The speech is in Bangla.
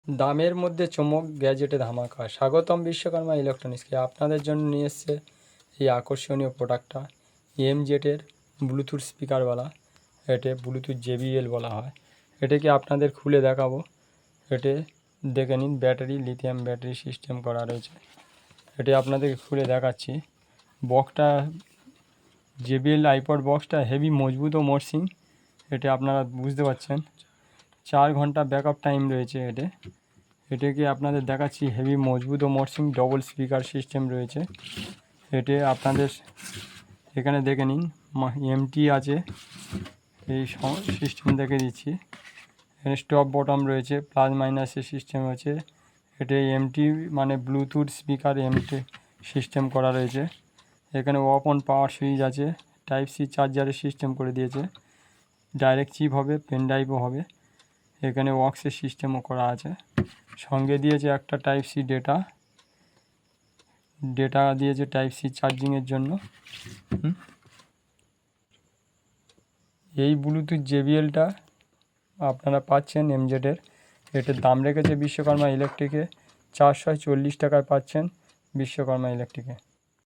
দামের মধ্যে চমক, গ্যাজেটে ধামাকা। স্বাগতম বিশ্বকর্মা ইলেকট্রনিক্সকে। আপনাদের জন্য নিয়ে এসছে এই আকর্ষণীয় প্রোডাক্টটা, এমজেটের ব্লুটুথ স্পিকারওয়ালা। এটে ব্লুটুথ JBL বলা হয়। এটাকে আপনাদের খুলে দেখাবো। এটে দেখে নিন, ব্যাটারি লিথিয়াম ব্যাটারি সিস্টেম করা রয়েছে। এটা আপনাদেরকে খুলে দেখাচ্ছি। বক্সটা JBL আইপড বক্সটা হেভি মজবুত ও মসৃণ। এটা আপনারা বুঝতে পারছেন। 4 ঘন্টা ব্যাকআপ টাইম রয়েছে এটাকে আপনাদের দেখাচ্ছি। হেভি মজবুত ও মসৃণ ডবল স্পিকার সিস্টেম রয়েছে। এতে আপনাদের এখানে দেখে নিন, এমটি আছে, এই সিস্টেম দেখে দিচ্ছি। এখানে স্টপ বটম রয়েছে, প্লাস মাইনাসের সিস্টেম আছে। এটা এমটি মানে ব্লুটুথ স্পিকার এমটি সিস্টেম করা রয়েছে। এখানে অফ অন পাওয়ার সুইচ আছে, টাইপ সি চার্জারের সিস্টেম করে দিয়েছে। ডাইরেক্ট চিপ হবে, পেন ড্রাইভও হবে। এখানে ওয়াক্সের সিস্টেমও করা আছে। সঙ্গে দিয়েছে একটা টাইপ সি ডেটা দিয়েছে টাইপ সি চার্জিংয়ের জন্য। এই ব্লুটুথ JBLটা আপনারা পাচ্ছেন এমজেডের। এটার দাম রেখেছে বিশ্বকর্মা ইলেকট্রিকে 440 টাকায় পাচ্ছেন বিশ্বকর্মা ইলেকট্রিকে।